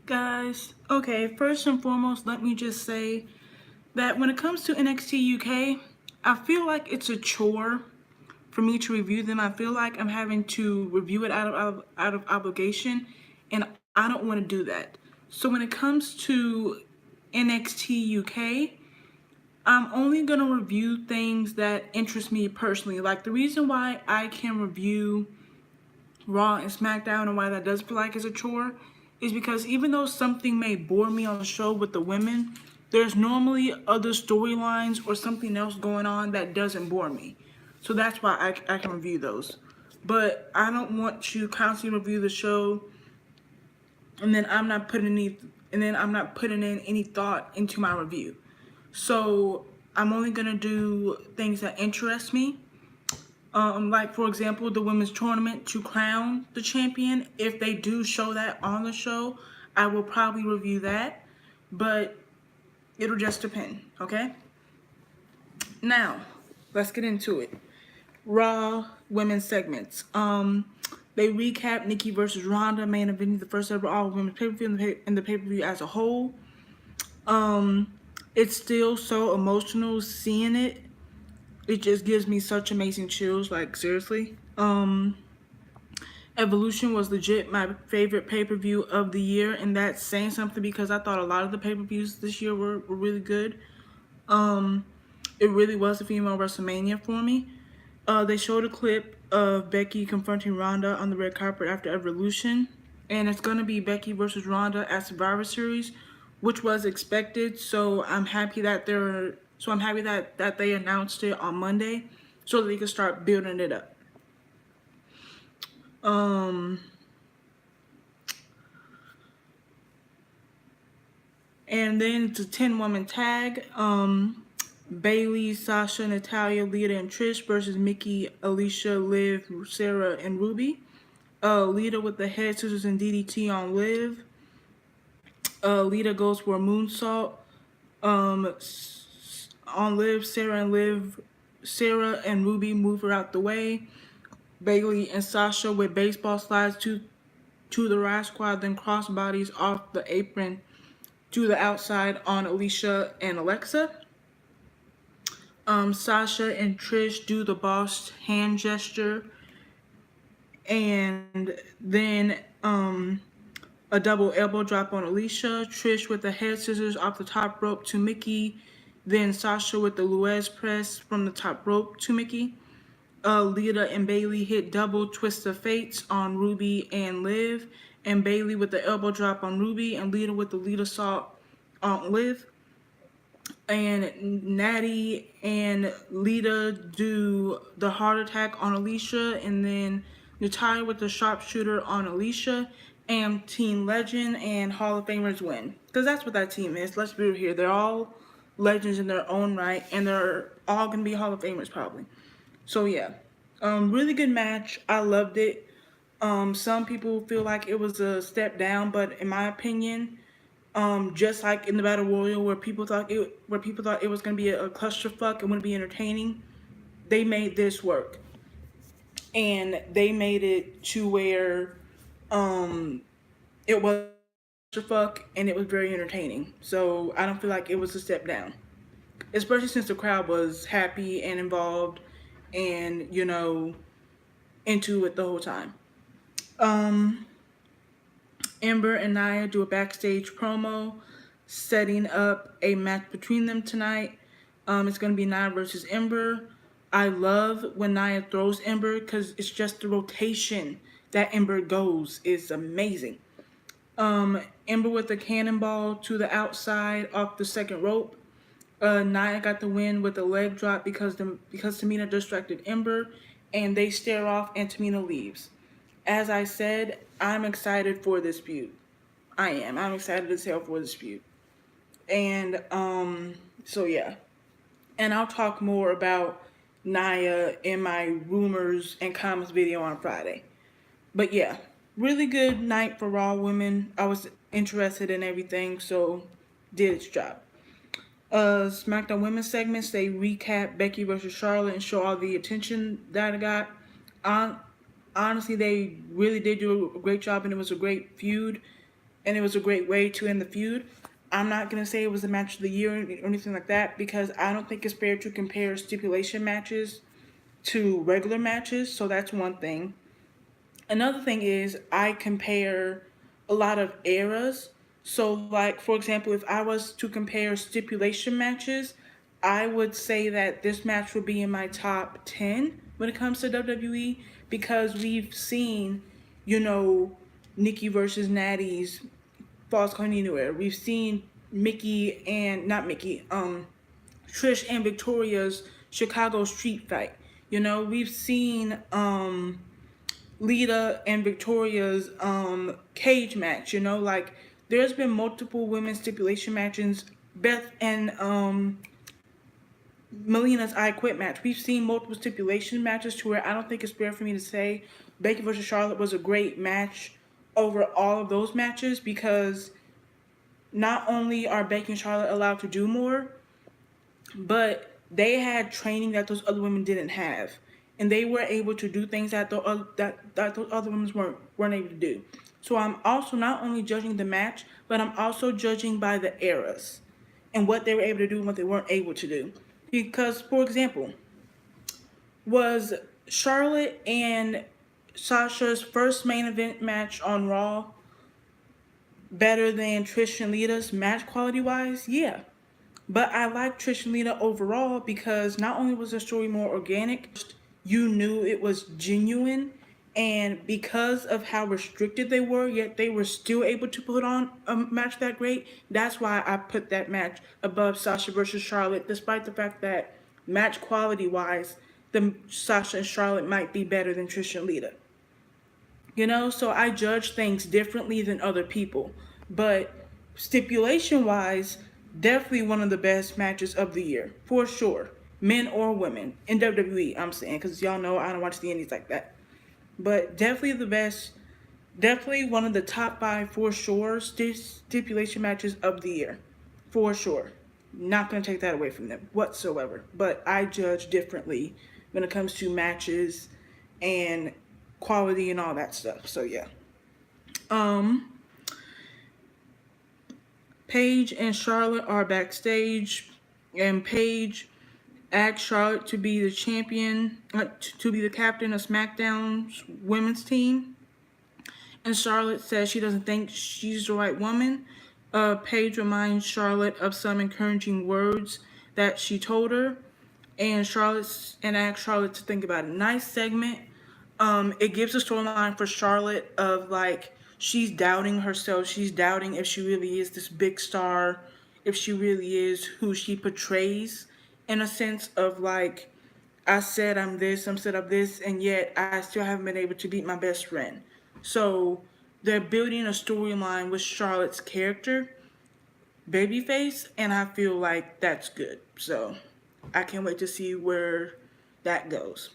Guys, okay, first and foremost, let me just say that when it comes to NXT UK, I feel like it's a chore for me to review them. I feel like I'm having to review it out of obligation, and I don't want to do that. So when it comes to NXT UK, I'm only gonna review things that interest me personally. Like the reason why I can review Raw and SmackDown and why that does feel like it's a chore is because even though something may bore me on the show with the women, there's normally other storylines or something else going on that doesn't bore me. So that's why I can review those. But I don't want to constantly review the show and then I'm not putting in any thought into my review. So I'm only gonna do things that interest me, like for example, the women's tournament to crown the champion. If they do show that on the show, I will probably review that, but it'll just depend. Okay. Now, let's get into it. Raw women's segments. They recap Nikki versus Ronda, main eventing the first ever all women's pay per view and the pay per view as a whole. Um, it's still so emotional seeing it. It just gives me such amazing chills. Like seriously. Evolution was legit my favorite pay per view of the year, and that's saying something because I thought a lot of the pay per views this year were really good. Um, it really was a female WrestleMania for me. They showed a clip of Becky confronting Ronda on the red carpet after Evolution, and it's gonna be Becky versus Ronda at Survivor Series, which was expected. So I'm happy that they announced it on Monday, so that they can start building it up. Um, And then it's a 10-woman tag. Bailey, Sasha, Natalia, Lita, and Trish versus Mickey, Alicia, Liv, Sarah, and Ruby. Lita with the head scissors and DDT on Liv. Lita goes for a moonsault. Um, on Liv, Sarah and Ruby move her out the way. Bailey and Sasha with baseball slides to the Riot Squad, then cross bodies off the apron to the outside on Alicia and Alexa. Sasha and Trish do the boss hand gesture, and then a double elbow drop on Alicia. Trish with the head scissors off the top rope to Mickey. Then Sasha with the Luez press from the top rope to Mickey. Lita and Bailey hit double twist of fates on Ruby and Liv. And Bailey with the elbow drop on Ruby, and Lita with the Lita salt on Liv. And Natty and Lita do the heart attack on Alicia, and then Natalia with the sharpshooter on Alicia, and Team Legend and Hall of Famers win. Because that's what that team is. Let's be real here. They're all legends in their own right, and they're all going to be Hall of Famers probably. So yeah, really good match. I loved it. Some people feel like it was a step down, but in my opinion, just like in the Battle Royal where people thought it was gonna be a clusterfuck and wouldn't be entertaining, they made this work, and they made it to where it was a clusterfuck and it was very entertaining. So I don't feel like it was a step down, especially since the crowd was happy and involved, and into it the whole time. Um, Ember and Nia do a backstage promo setting up a match between them tonight. It's going to be Nia versus Ember. I love when Nia throws Ember because it's just the rotation that Ember goes is amazing. Ember with the cannonball to the outside off the second rope. Nia got the win with a leg drop because Tamina distracted Ember, and they stare off and Tamina leaves. As I said, I'm excited for this feud. I am. I'm excited as hell for this feud. And so yeah. And I'll talk more about Nia in my rumors and comments video on Friday. But yeah, really good night for Raw women. I was interested in everything, so did its job. SmackDown women's segments, they recap Becky versus Charlotte and show all the attention that it got. Honestly, they really did do a great job, and it was a great feud. and it was a great way to end the feud. I'm not gonna say it was the match of the year or anything like that because I don't think it's fair to compare stipulation matches to regular matches. So that's one thing. Another thing is I compare a lot of eras. So, like for example, if I was to compare stipulation matches, I would say that this match would be in my top 10 when it comes to WWE because we've seen, you know, Nikki versus Natty's Falls Count Anywhere. We've seen Mickey and not Mickey, Trish and Victoria's Chicago street fight. You know, we've seen Lita and Victoria's cage match. You know, like there's been multiple women's stipulation matches. Beth and Melina's I Quit match. We've seen multiple stipulation matches to where I don't think it's fair for me to say Becky versus Charlotte was a great match over all of those matches because not only are Becky and Charlotte allowed to do more, but they had training that those other women didn't have, and they were able to do things that that those other women weren't able to do. So I'm also not only judging the match, but I'm also judging by the eras and what they were able to do and what they weren't able to do. Because, for example, was Charlotte and Sasha's first main event match on Raw better than Trish and Lita's match quality wise? Yeah. But I like Trish and Lita overall because not only was the story more organic, you knew it was genuine, and because of how restricted they were, yet they were still able to put on a match that great. That's why I put that match above Sasha versus Charlotte, despite the fact that match quality wise, the Sasha and Charlotte might be better than Trish and Lita. You know, so I judge things differently than other people. But stipulation wise, definitely one of the best matches of the year, for sure. Men or women. In WWE, I'm saying, because y'all know I don't watch the indies like that. But definitely the best, definitely one of the top 5 for sure stipulation matches of the year. For sure. Not going to take that away from them whatsoever. But I judge differently when it comes to matches and quality and all that stuff. So yeah. Paige and Charlotte are backstage, and Paige asked Charlotte to be the champion, to be the captain of SmackDown's women's team. And Charlotte says she doesn't think she's the right woman. Paige reminds Charlotte of some encouraging words that she told her, and asks Charlotte to think about it. Nice segment. It gives a storyline for Charlotte of like she's doubting herself. She's doubting if she really is this big star, if she really is who she portrays, in a sense of like, I said I'm this, and yet I still haven't been able to beat my best friend. So they're building a storyline with Charlotte's character, babyface, and I feel like that's good. So I can't wait to see where that goes.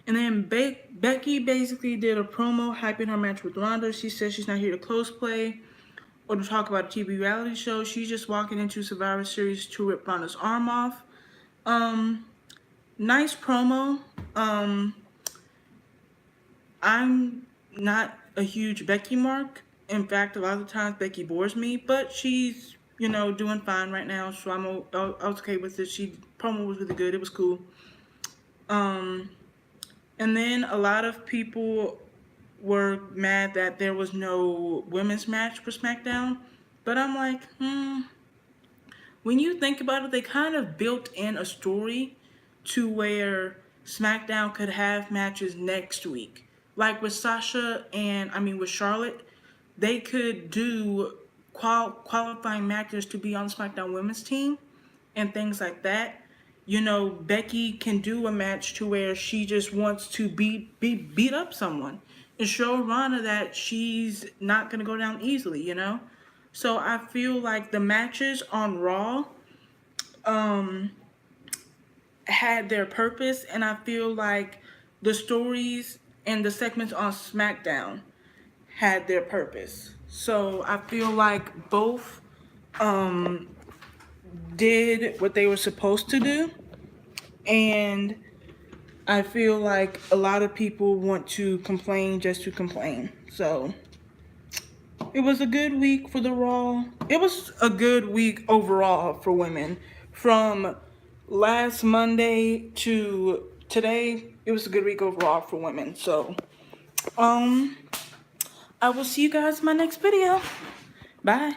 And then Becky basically did a promo hyping her match with Ronda. She says she's not here to cosplay or to talk about a TV reality show. She's just walking into Survivor Series to rip Ronda's arm off. Nice promo. I'm not a huge Becky mark. In fact, a lot of the times Becky bores me, but she's, you know, doing fine right now, so I was okay with it. Promo was really good. It was cool. And then a lot of people were mad that there was no women's match for SmackDown. But I'm like, when you think about it, they kind of built in a story to where SmackDown could have matches next week. Like with with Charlotte, they could do qualifying matches to be on the SmackDown women's team and things like that. You know, Becky can do a match to where she just wants to beat up someone and show Ronda that she's not going to go down easily, you know? So I feel like the matches on Raw had their purpose, and I feel like the stories and the segments on SmackDown had their purpose. So I feel like both did what they were supposed to do, and I feel like a lot of people want to complain just to complain. So It was a good week for the Raw. It was a good week overall for women. From last Monday to today, it was a good week overall for women. So, I will see you guys in my next video. Bye.